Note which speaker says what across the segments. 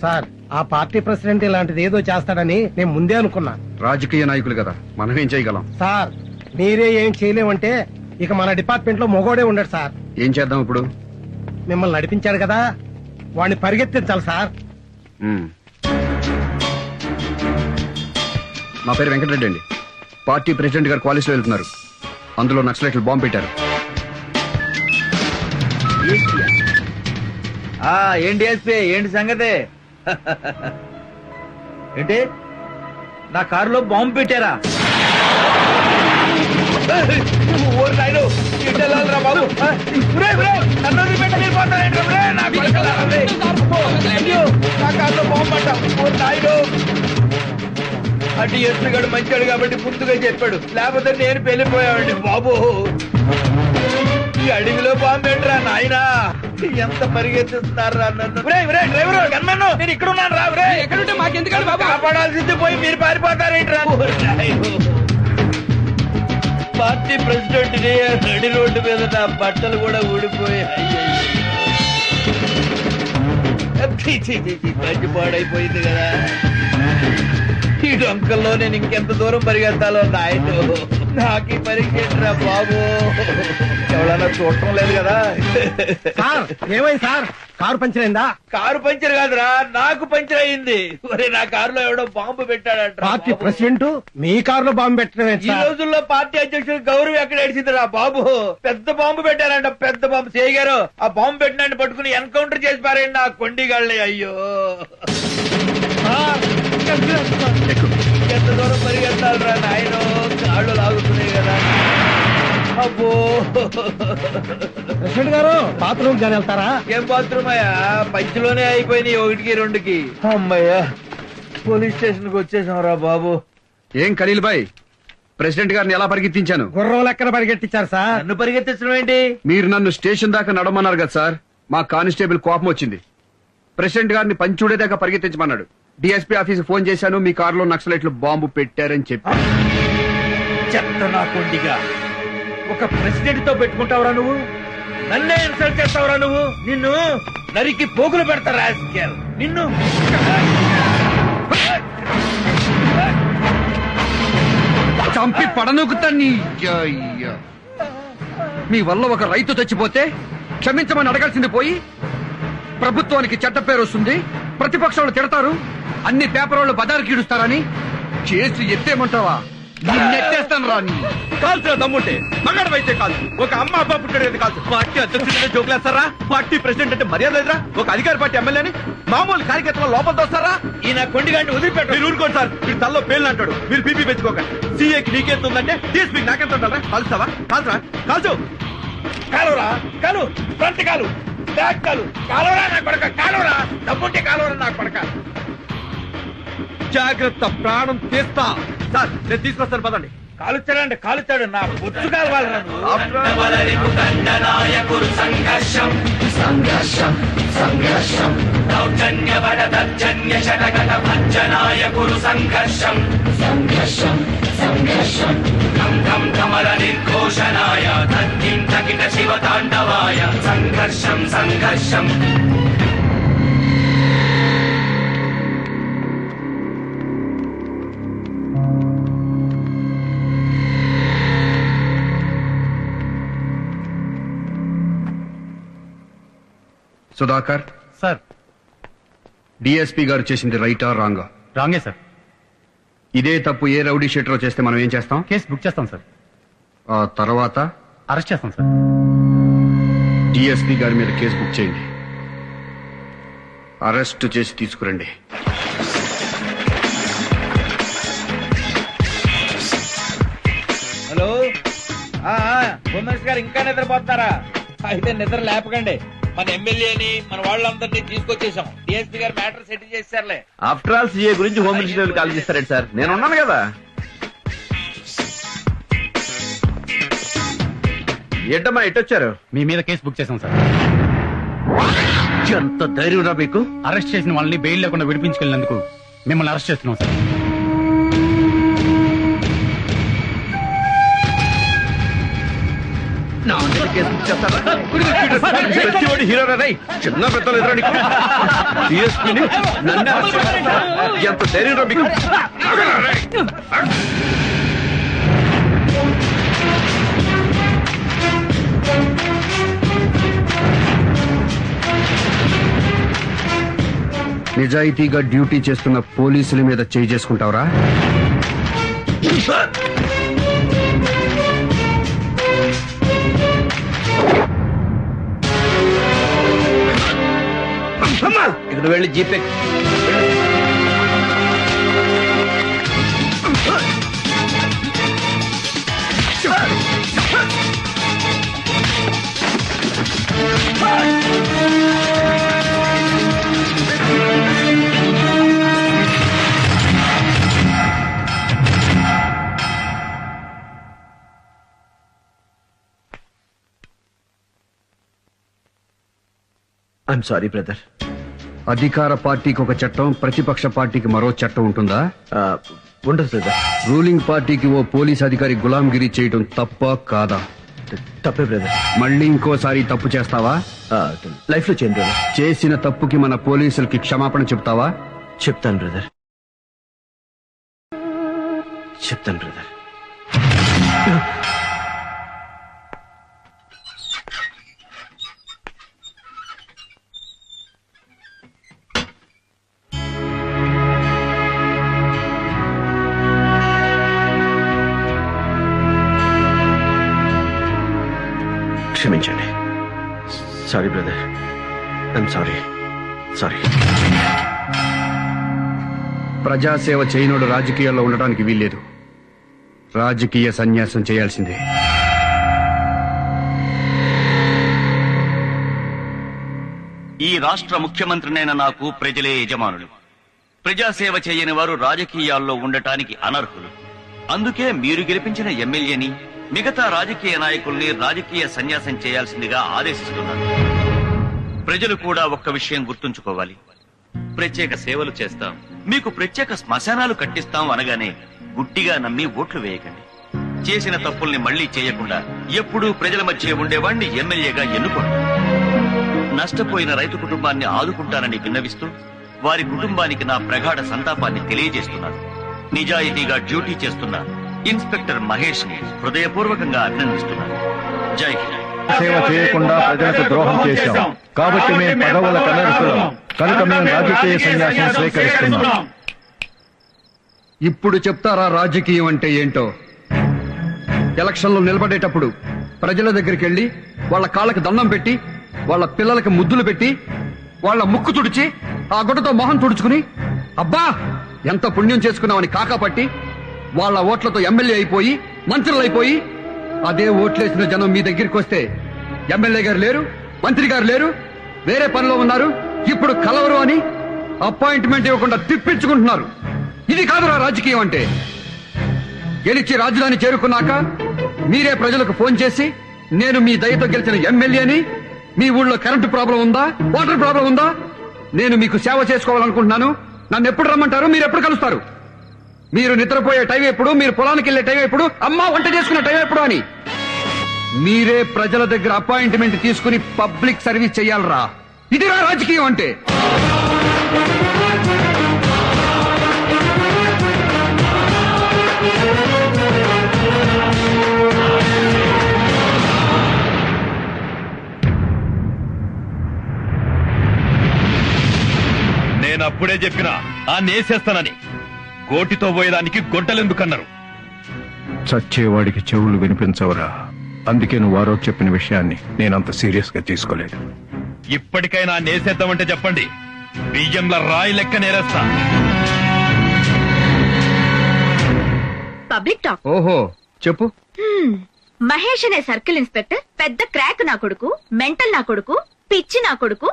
Speaker 1: Sir ఆ party president ఇలాంటిది ఏదో చేస్తాడని నేను ముందే అనుకున్నా.
Speaker 2: రాజకీయ నాయకులు కదా, మనం ఏం చేయగలం?
Speaker 1: సార్ మీరే ఏం చేయలేమంటే ఇక మన డిపార్ట్మెంట్ లో మొగోడే ఉండడు సార్.
Speaker 2: ఏం చేద్దాం ఇప్పుడు?
Speaker 1: మిమ్మల్ని నడిపించాడు కదా, వాడిని పరిగెత్తించాలి సార్.
Speaker 2: నా పేరు వెంకటరెడ్డి అండి. పార్టీ ప్రెసిడెంట్ గారు కాలేజ్లో వెళ్తున్నారు. అందులో నక్సలైట్లు బాంబు పెట్టారు.
Speaker 3: ఏంటి ఎస్పీ, ఏంటి సంగతి? ఏంటి నా కారులో బాంబు పెట్టారా? అటు ఎస్పీ గడు మంచాడు కాబట్టి ముందుగా చెప్పాడు, లేకపోతే నేను పెళ్లిపోయావండి బాబు. ఈ అడవిలో బాంబు పెట్టరా నాయనా, ఎంత పరిగెత్తిస్తున్నారా నన్ను. డ్రైవరు నేను ఇక్కడ ఉన్నాను రా. ఎక్కడుంటే మాకెందుకండి బాబు, కాపాడాల్సింది పోయి మీరు పారిపోతారేంట్రా? పార్టీ ప్రెసిడెంట్ నడి రోడ్డు మీద నా బట్టలు కూడా ఊడిపోయాయి. మంచి పాడైపోయింది కదా. ఈ డొంకల్లో నేను ఇంకెంత దూరం పరిగెత్తాలో నాయన, నాకీ పరిగెట్టరా బాబు. ఎవడన్నా చూడటం లేదు కదా.
Speaker 1: సార్ ఏమైంది సార్? కారు పంచర్ అయిందా?
Speaker 3: కారు పంచర్ కాదురా, నాకు పంచర్ అయింది. ఒరే నా కారులో ఎవడో బాంబు పెట్టాడంట.
Speaker 1: పార్టీ ప్రెసిడెంట్ మీ కారులో బాంబు పెట్టడమే
Speaker 3: ఈ రోజుల్లో పార్టీ అధ్యక్షుడు గౌరవం ఎక్కడ ఏడిచిందిరా బాబు. పెద్ద బాంబు పెట్టారంట, పెద్ద బాంబు. సేయ్ గారు ఆ బాంబు పెట్టినాన్ని పట్టుకుని ఎన్కౌంటర్ చేసి పారేయండి నా కొండిగాళ్ళే. అయ్యో ఎంత దూరం పరిగెత్తాలరా నాయన, కాళ్ళు లాగుతున్నాయి కదా. అబ్బో
Speaker 1: ప్రెసిడెంట్ గారు బాత్రూమ్ కానీ వెళ్తారా?
Speaker 3: ఏం బాత్రూమ్ అయ్యా, పంచిలోనే అయిపోయినాయి 1కి 2కి. అమ్మయ్యా పోలీస్ స్టేషన్ కి వచ్చేసాం రా బాబు.
Speaker 2: ఏం ఖలీల్ భాయ్, ప్రెసిడెంట్ గారిని ఎలా పరిగెత్తించాను?
Speaker 1: గుర్రం లెక్కన పరిగెట్టించారు సార్.
Speaker 3: నన్ను పరిగెత్తించడం ఏంటి?
Speaker 2: మీరు నన్ను స్టేషన్ దాకా నడమన్నారు కదా సార్. మా కానిస్టేబుల్ కోపం వచ్చింది. ప్రెసిడెంట్ గారిని పంచుడేదాకా పరిగెత్తించమన్నాడు. డిఎస్పీ ఆఫీస్ ఫోన్ చేశాను, మీ కారులో నక్సలైట్లు బాంబు పెట్టారని చెప్పి.
Speaker 3: చెత్త నా కొండిగా, ఒక ప్రెసిడెంట్ తో పెట్టుకుంటావురా నువ్వు? నన్నే ఇన్సల్ట్ చేస్తావురా నువ్వు? నిన్ను నరికి పోగులు పెడతారా నిన్ను.
Speaker 2: చంపి పడనొక్కుతాన్ని. మీ వల్ల ఒక రైతు చచ్చిపోతే క్షమించమని అడగాల్సింది పోయి, ప్రభుత్వానికి చెడ్డ పేరు వస్తుంది, ప్రతిపక్షాలు తిడతారు, అన్ని పేపర్ వాళ్ళు బజారుకి ఇడుస్తారని చేసి ఎత్తేమంటావా? నెట్టేస్తాను రాని.
Speaker 4: కాల్సిన దమ్ముంటే మగాడవైతే కాదు, ఒక అమ్మ అబ్బా పుట్టాడు కాదు. పార్టీ అధ్యక్షుడిని జోకులేస్తారా? పార్టీ ప్రెసిడెంట్ అంటే మర్యాద లేదురా? ఒక అధికార పార్టీ ఎమ్మెల్యేని మామూలు కార్యకర్తల లోపల తోస్తారా?
Speaker 3: ఈ నా కొండిగాంటి వదిలిపెట్టు.
Speaker 4: మీరు ఊరుకోండి సార్, మీరు తల్లో పేర్లు అంటాడు. మీరు బీపీ పెంచుకోకండి. సీఏకి నీకెంత ఉందంటే డిఎస్పీకి నాకెంత ఉండాలా? కాల్స్తావా? కాల్చరా? కాల్చు.
Speaker 3: కాలురా, కాలు, ఫ్రంట్ కాలు, బ్యాక్ కాలు, కాలురా నా కొడక, కాలురా. దమ్ముంటే కాలురా నా కొడక.
Speaker 4: జాగ్రత్త, ప్రాణం తీస్తా. సార్ నేను తీసుకొస్తాను పదండి.
Speaker 3: కాలుచ్చాడంటే కాలుచ్చాడు, నా బొచ్చు కాలవాలరా
Speaker 5: నిర్ఘోషణాయ తగ్గించకిట శివ తాండవాయ సంఘర్షం సంఘర్షం.
Speaker 2: సుధాకర్
Speaker 1: సార్,
Speaker 2: డిఎస్పీ గారు చేసింది రైటా రాంగా?
Speaker 1: రాంగే సార్.
Speaker 2: ఇదే తప్పు ఏ రౌడీ షీటర్ చేస్తే మనం ఏం చేస్తాం?
Speaker 1: కేసు బుక్ చేస్తాం సార్.
Speaker 2: ఆ తర్వాత
Speaker 1: అరెస్ట్ చేస్తాం సార్.
Speaker 2: డిఎస్పీ గారి మీద కేసు బుక్ చేయండి, అరెస్ట్ చేసి తీసుకురండి.
Speaker 3: హలో, హోమ్ మినిస్టర్ గారు ఇంకా నిద్రపోతున్నారా? అయితే నిద్ర లేపకండి. మన ఎమ్మెల్యేని మన వాళ్ళందరినీ తీసుకొచ్చేసాం. డిఎస్పీ గారు మ్యాటర్ సెటిల్ చేశారులే.
Speaker 4: ఆఫ్టర్ ఆల్ సీఏ గురించి హోమ్ మినిస్టర్ కాల్ చేస్తారండి సార్. నేను ఉన్నాను కదా. ఏంటమ్మా ఎట్టొచ్చారు?
Speaker 1: మీ మీద కేసు బుక్ చేసాం సార్.
Speaker 4: ఎంత ధైర్యం రా మీకు?
Speaker 1: అరెస్ట్ చేసిన వాళ్ళని బెయిల్ లేకుండా విడిపించుకెళ్ళినందుకు మిమ్మల్ని అరెస్ట్ చేస్తున్నాం సార్.
Speaker 2: నా మీద కేసు బుక్ చేస్తారా?
Speaker 4: ప్రతివాడు హీరోరా రై చిన్న పెద్దలు ఎదురా నీకు డిఎస్పీని నన్ను arrest చేస్తారా? ఎంత ధైర్యం రా మీకు? ఆగరా రేయ్.
Speaker 2: నిజాయితీగా డ్యూటీ చేస్తున్న పోలీసుల మీద చేయి చేసుకుంటావురా?
Speaker 3: ఇక్కడ వెళ్ళి జీపే ఐఎమ్ సారీ బ్రదర్.
Speaker 2: అధికార పార్టీకి ఒక చట్టం, ప్రతిపక్ష పార్టీకి మరో చట్టం ఉంటుందా?
Speaker 3: ఉండదు బ్రదర్.
Speaker 2: రూలింగ్ పార్టీకి ఓ పోలీస్ అధికారి గులాంగిరి చేయడం తప్ప కాదా?
Speaker 3: తప్పే బ్రదర్.
Speaker 2: మళ్ళీ ఇంకోసారి తప్పు చేస్తావా?
Speaker 3: లైఫ్ లో చేయను బ్రదర్.
Speaker 2: చేసిన తప్పుకి మన పోలీసులకి క్షమాపణ చెప్తావా?
Speaker 3: చెప్తాను బ్రదర్, చెప్తాను బ్రదర్. క్షమించండి. Sorry brother, I'm sorry. Sorry.
Speaker 2: ప్రజాసేవ చేయనోడు రాజకీయాల్లో ఉండడానికి వీల్లేదు. రాజకీయ సన్యాసం చేయాల్సిందే.
Speaker 6: ఈ రాష్ట్ర ముఖ్యమంత్రినైన నాకు ప్రజలే యజమానులు. ప్రజాసేవ చేయని వారు రాజకీయాల్లో ఉండటానికి అనర్హులు. అందుకే మీరు గెలిపించిన ఎమ్మెల్యేని, మిగతా రాజకీయ నాయకుల్ని రాజకీయ సన్యాసం చేయాల్సిందిగా ఆదేశిస్తున్నారు. ప్రజలు కూడా ఒక్క విషయం గుర్తుంచుకోవాలి. ప్రత్యేక సేవలు చేస్తాం, మీకు ప్రత్యేక శ్మశానాలు కట్టిస్తాం అనగానే గుట్టిగా నమ్మి ఓట్లు వేయకండి. చేసిన తప్పుల్ని మళ్లీ చేయకుండా ఎప్పుడూ ప్రజల మధ్య ఉండేవాణ్ణి ఎమ్మెల్యేగా ఎన్నుకోండి. నష్టపోయిన రైతు కుటుంబాన్ని ఆదుకుంటానని విన్నవిస్తూ వారి కుటుంబానికి నా ప్రగాఢ సంతాపాన్ని తెలియజేస్తున్నాను. నిజాయితీగా డ్యూటీ చేస్తున్న ఇన్స్పెక్టర్ మహేష్ ని హృదయపూర్వకంగా అభినందిస్తున్నాను. జై హింద్.
Speaker 7: సేవ చేయకుండా ప్రజలకు ద్రోహం చేశాం కాబట్టి మేము పదవుల కనరుతున్నాం కనుక మేము రాజకీయ సన్యాసం స్వీకరిస్తున్నాం.
Speaker 2: ఇప్పుడు చెప్తారా రాజకీయం అంటే ఏంటో? ఎలక్షన్లో నిలబడేటప్పుడు ప్రజల దగ్గరికి వెళ్లి వాళ్ళ కాళ్ళకి దండం పెట్టి, వాళ్ళ పిల్లలకి ముద్దులు పెట్టి, వాళ్ళ ముక్కు తుడిచి, ఆ గుడ్డతో మొహం తుడుచుకుని అబ్బా ఎంత పుణ్యం చేసుకున్నామని కాకాపట్టి వాళ్ళ ఓట్లతో ఎమ్మెల్యే అయిపోయి మంత్రులు అయిపోయి, అదే ఓట్లేసిన జనం మీ దగ్గరికి వస్తే ఎమ్మెల్యే గారు లేరు, మంత్రి గారు లేరు, వేరే పనిలో ఉన్నారు, ఇప్పుడు కలవరు అని అపాయింట్మెంట్ ఇవ్వకుండా తిప్పించుకుంటున్నారు. ఇది కాదురా రాజకీయం అంటే. గెలిచి రాజధాని చేరుకున్నాక మీరే ప్రజలకు ఫోన్ చేసి, నేను మీ దయతో గెలిచిన ఎమ్మెల్యేని, మీ ఊళ్ళో కరెంటు ప్రాబ్లం ఉందా, వాటర్ ప్రాబ్లం ఉందా, నేను మీకు సేవ చేసుకోవాలనుకుంటున్నాను, నన్ను ఎప్పుడు రమ్మంటారు, మీరు ఎప్పుడు కలుస్తారు, మీరు నిద్రపోయే టైం ఎప్పుడు, మీరు పొలానికి వెళ్లే టైం ఎప్పుడు, అమ్మ వంట చేసుకునే టైం ఎప్పుడు అని మీరే ప్రజల దగ్గర అపాయింట్మెంట్ తీసుకుని పబ్లిక్ సర్వీస్ చెయ్యాలరా. ఇదిరా రాజకీయం అంటే.
Speaker 4: నేను అప్పుడే చెప్పిన ఆ నేసేస్తానని. గోటితో పోయేదానికి గొడ్డలెందుకన్నారు?
Speaker 7: చచ్చేవాడికి చెవులు వినిపించవురా. అందుకే నువ్వు వారో చెప్పిన విషయాన్ని నేనంత సీరియస్ గా తీసుకోలేదు.
Speaker 4: ఇప్పటికైనా నేసేద్దామంటే చెప్పండి, బియ్యంల రాయి లెక్క నేరేస్తా.
Speaker 8: Public talk.
Speaker 2: ఓహో చెప్పు.
Speaker 8: మహేష్ అనే సర్కిల్ ఇన్స్పెక్టర్ పెద్ద క్రాక్ నా కొడుకు, మెంటల్ నా కొడుకు, పిచ్చి నా కొడుకు,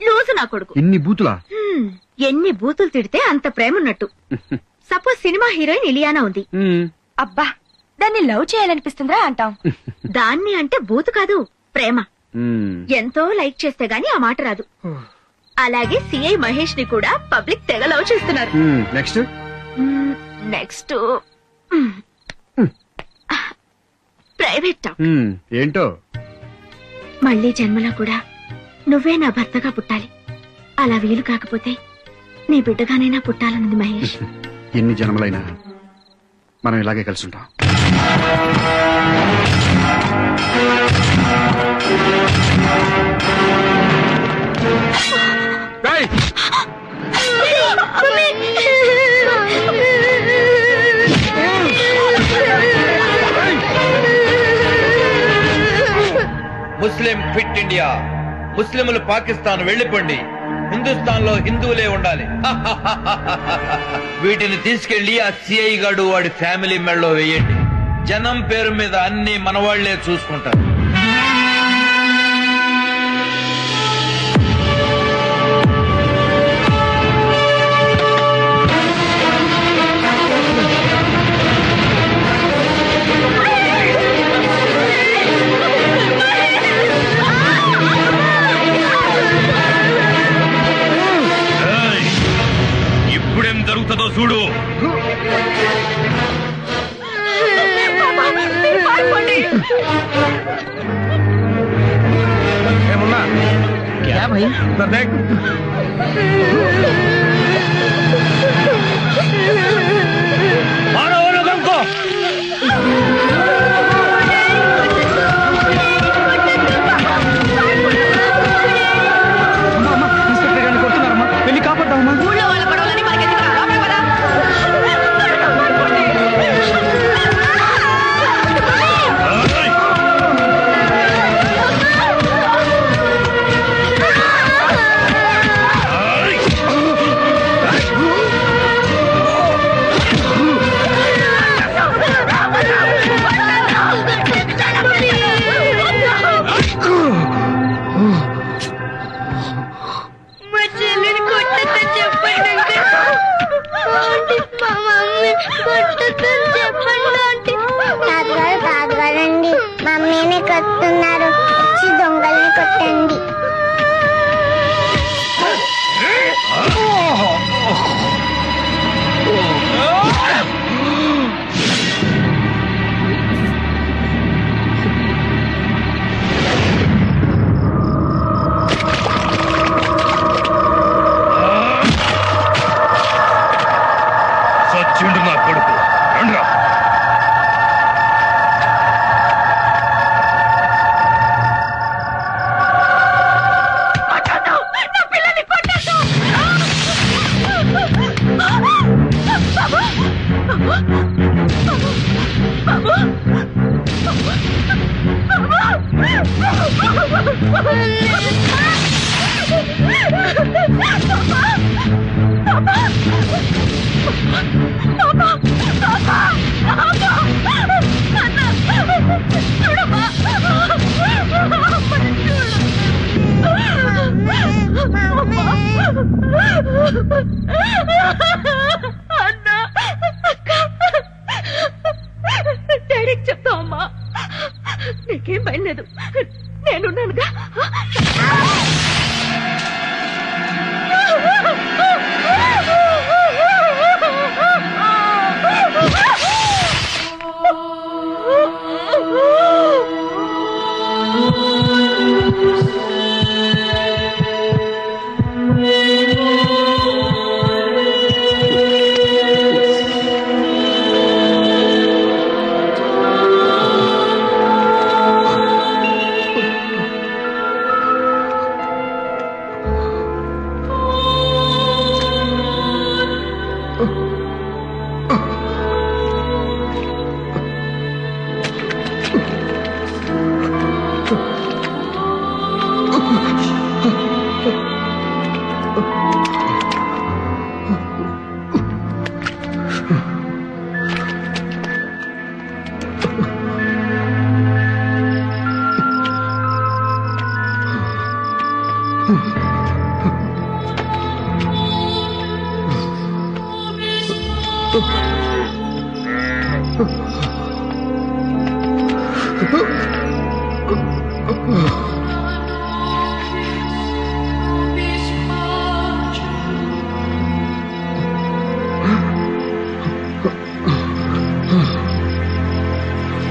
Speaker 8: లూజు నా కొడుకు.
Speaker 2: ఇన్ని బూతులా?
Speaker 8: ఎన్ని బూతులు తిడితే అంత ప్రేమ ఉన్నట్టు. సపోజ్ సినిమా హీరోయిన్ ఇలియానా ఉంది. అబ్బా దాన్ని లవ్ చేయాలనిపిస్తుందా అంటాం. దాన్ని అంటే బూతు కాదు, ప్రేమ. ఎంతో లైక్ చేస్తే గాని ఆ మాట రాదు. అలాగే సిఐ మహేష్ ని కూడా పబ్లిక్ తెగ లవ్ చేస్తున్నారు. Next private talk.
Speaker 2: ఏంటో?
Speaker 8: మళ్ళీ జన్మలో కూడా నువ్వే నా భర్తగా పుట్టాలి. అలా వీలు కాకపోతే నీ బిడ్డగానైనా పుట్టాలన్నది మహేష్.
Speaker 2: ఎన్ని జన్మలైనా మనం ఇలాగే కలిసి ఉంటాం.
Speaker 3: ముస్లిం ఫిట్ ఇండియా. ముస్లింలు పాకిస్తాన్ వెళ్ళిపోండి. హిందుస్థాన్ లో హిందువులే ఉండాలి. వీటిని తీసుకెళ్లి ఆ సిఐ గాడు వాడి ఫ్యామిలీ మెడలో వేయండి. జనం పేరు మీద అన్ని మనవాళ్లే చూసుకుంటారు.
Speaker 5: ఇప్పుడేం జరుగుతుందో చూడు.
Speaker 1: ఏమున్నా
Speaker 2: వెళ్ళి కాపాడమ్మా.
Speaker 9: తాతగారండి మమ్మీని కొట్టున్నారు. వచ్చి దొంగల్ని కొట్టండి.
Speaker 5: సచ్చిండు నా కొడుకు. రండ్రా.
Speaker 8: డాడీకి చెప్తావమ్మా. నీకేం భయం లేదు, నేనున్నానుగా.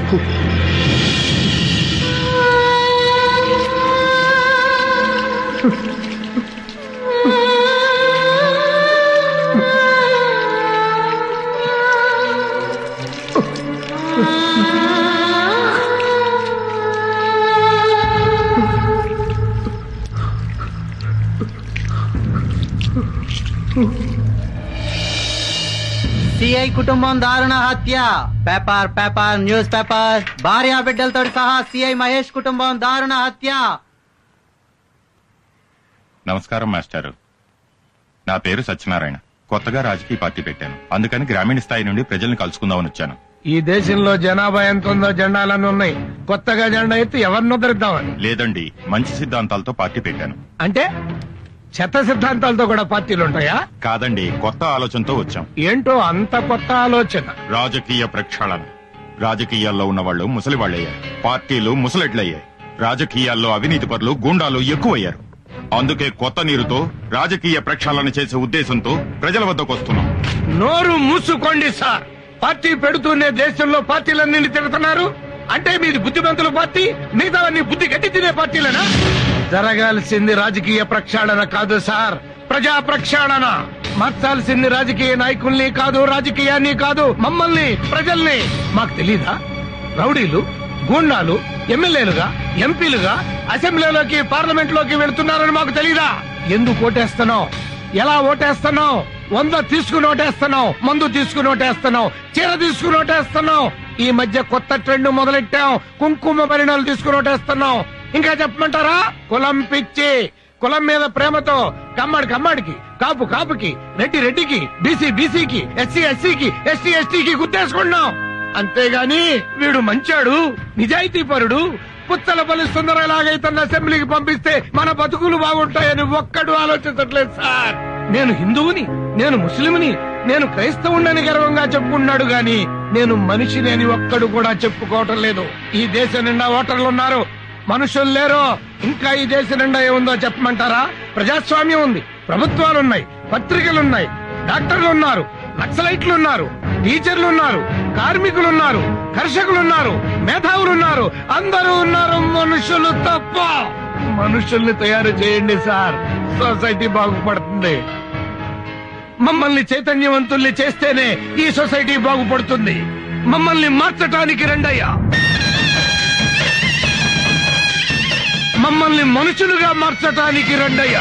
Speaker 2: Oh.
Speaker 10: సిఐ కుటుంబం దారుణ హత్య. Paper paper news paper. భార్య బిడ్డలతో సహా సిఐ మహేష్ కుటుంబం దారుణ హత్య.
Speaker 5: నమస్కారం మాస్టారు. నా పేరు సత్యనారాయణ. కొత్తగా రాజకీయ పార్టీ పెట్టాను. అందుకని గ్రామీణ స్థాయి నుండి ప్రజల్ని కలుసుకుందామని వచ్చాను.
Speaker 1: ఈ దేశంలో జనాభా ఎంత ఉందో జెండాలన్నీ ఉన్నాయి. కొత్తగా జెండా ఎత్తి ఎవరిని ఉద్ధరిద్దామని?
Speaker 5: లేదండి, మంచి సిద్ధాంతాలతో పార్టీ పెట్టాను.
Speaker 1: అంటే చెత్త సిద్ధాంతాలతో కూడా పార్టీలు ఉంటాయా?
Speaker 5: కాదండి, కొత్త ఆలోచనతో వచ్చాం.
Speaker 1: ఏంటో అంత కొత్త ఆలోచన?
Speaker 5: రాజకీయ ప్రక్షాళన. రాజకీయాల్లో ఉన్న వాళ్ళు ముసలి వాళ్ళయ్యారు, పార్టీలు ముసలెడ్లయ్యాయి. రాజకీయాల్లో అవినీతి పరులు, గూండాలు ఎక్కువయ్యారు. అందుకే కొత్త నీరుతో రాజకీయ ప్రక్షాళన చేసే ఉద్దేశంతో ప్రజల వద్దకు వస్తున్నాం.
Speaker 1: నోరు మూసుకోండి సార్. పార్టీ పెడుతూనే దేశంలో పార్టీలన్నీ తిరుగుతున్నారు అంటే మీది బుద్ధిమంతుల పార్టీ, మిగతావన్నీ బుద్ధి గట్టి తినే పార్టీలేనా? జరగాల్సింది రాజకీయ ప్రక్షాళన కాదు సార్, ప్రజా ప్రక్షాళన. మార్చాల్సింది రాజకీయ నాయకుల్ని కాదు, రాజకీయాన్ని కాదు, మమ్మల్ని, ప్రజల్ని. మాకు తెలీదా? రౌడీలు, గూండాలు ఎమ్మెల్యేలుగా, ఎంపీలుగా అసెంబ్లీలోకి, పార్లమెంట్ లోకి వెళుతున్నారని మాకు తెలీదా? ఎందుకు ఓటేస్తున్నావు? ఎలా ఓటేస్తున్నావు? 100 తీసుకుని ఓటేస్తున్నావు, మందు తీసుకుని ఓటేస్తున్నావు, చీర తీసుకుని ఓటేస్తున్నావు. ఈ మధ్య కొత్త ట్రెండ్ మొదలెట్టాం, కుంకుమ పరిణాలు తీసుకుని ఓటేస్తున్నావు. ఇంకా చెప్పమంటారా? కులం పిచ్చి. కులం మీద ప్రేమతో కమ్మడికి, కాపు కాపుకి, రెడ్డి రెడ్డికి, బీసీ బీసీకి, ఎస్సీ ఎస్సీకి, ఎస్టీ ఎస్టీకి గుర్తేసుకున్నాం. అంతేగాని వీడు మంచాడు, నిజాయితీ పరుడు, పుచ్చలపల్లి సుందరలాగైతే అసెంబ్లీకి పంపిస్తే మన బతుకులు బాగుంటాయని ఒక్కడు ఆలోచించట్లేదు సార్. నేను హిందువుని, నేను ముస్లింని, నేను క్రైస్తవుణ్ణని గర్వంగా చెప్పుకున్నాడు గాని నేను మనిషిని అని ఒక్కడు కూడా చెప్పుకోవటం లేదు. ఈ దేశం నిండా ఓటర్లున్నారు, మనుషులు లేరు. ఇంకా ఈ దేశం నిండా ఏముందో చెప్పమంటారా? ప్రజాస్వామ్యం ఉంది, ప్రభుత్వాలున్నాయి, పత్రికలున్నాయి, డాక్టర్లున్నారు, నక్సలైట్లున్నారు, టీచర్లున్నారు, కార్మికులున్నారు, కర్షకులున్నారు, మేధావులున్నారు, అందరూ ఉన్నారు. మనుషులు తప్ప. మనుషుల్ని తయారు చేయండి సార్, సొసైటీ బాగుపడుతుంది. మమ్మల్ని చైతన్యవంతుల్ని చేస్తేనే ఈ సొసైటీ బాగుపడుతుంది. మమ్మల్ని మార్చటానికి రండయ్యా. మమ్మల్ని మనుషులుగా మార్చటానికి రండయ్యా.